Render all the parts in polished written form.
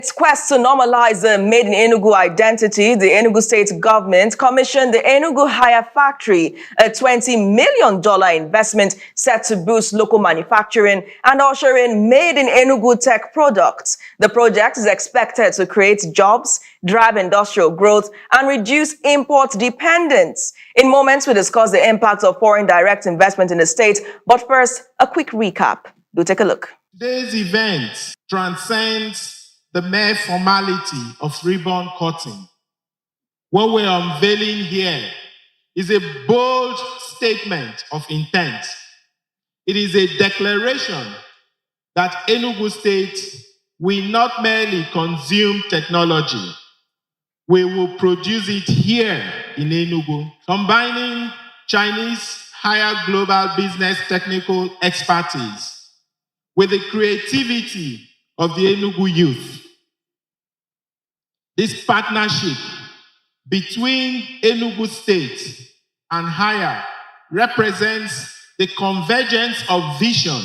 Its quest to normalize the Made in Enugu identity, the Enugu State government commissioned the Enugu Haier factory, a $20 million investment set to boost local manufacturing and usher in Made in Enugu tech products. The project is expected to create jobs, drive industrial growth, and reduce import dependence. In moments, we discuss the impact of foreign direct investment in the state, but first, a quick recap. Do take a look. Today's event transcends the mere formality of ribbon cutting. What we're unveiling here is a bold statement of intent. It is a declaration that Enugu State will not merely consume technology, we will produce it here in Enugu, combining Chinese higher global business technical expertise with the creativity of the Enugu youth. This partnership between Enugu State and Haier represents the convergence of vision,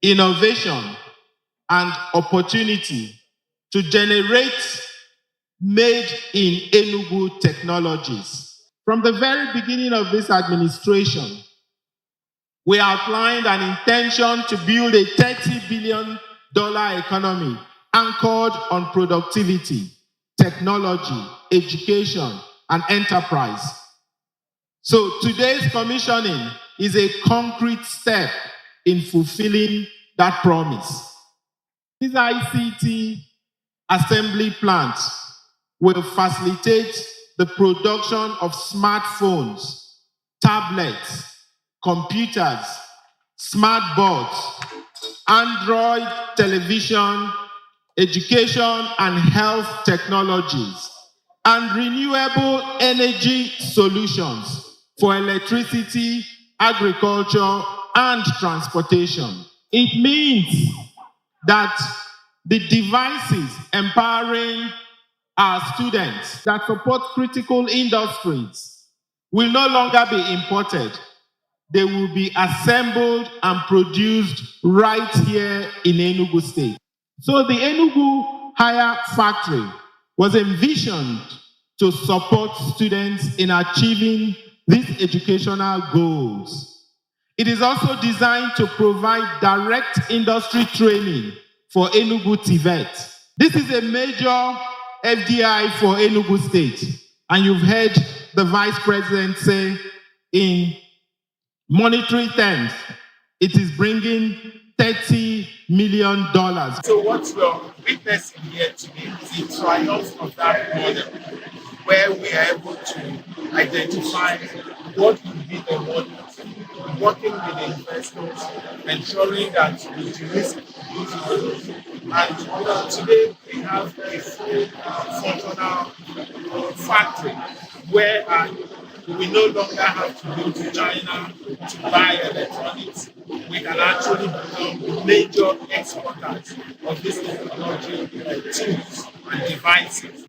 innovation, and opportunity to generate made in Enugu technologies. From the very beginning of this administration, we outlined an intention to build a $30 billion economy anchored on productivity, technology, education, and enterprise. So today's commissioning is a concrete step in fulfilling that promise. This ICT Assembly Plant will facilitate the production of smartphones, tablets, computers, smart boards, Android television, education and health technologies, and renewable energy solutions for electricity, agriculture, and transportation. It means that the devices empowering our students that support critical industries will no longer be imported. They will be assembled and produced right here in Enugu State. So the Enugu Haier factory was envisioned to support students in achieving these educational goals. It is also designed to provide direct industry training for Enugu TVET. This is a major FDI for Enugu State. And you've heard the Vice President say in monetary terms, it is bringing $30 million. So what we're witnessing here today is the triumph of that model, where we are able to identify what would be the model, working with the investors, ensuring that we de-risk these models. And today we have a full functional factory where we no longer have to go to China to buy electronics. We can actually become major exporters of this technology tools and devices.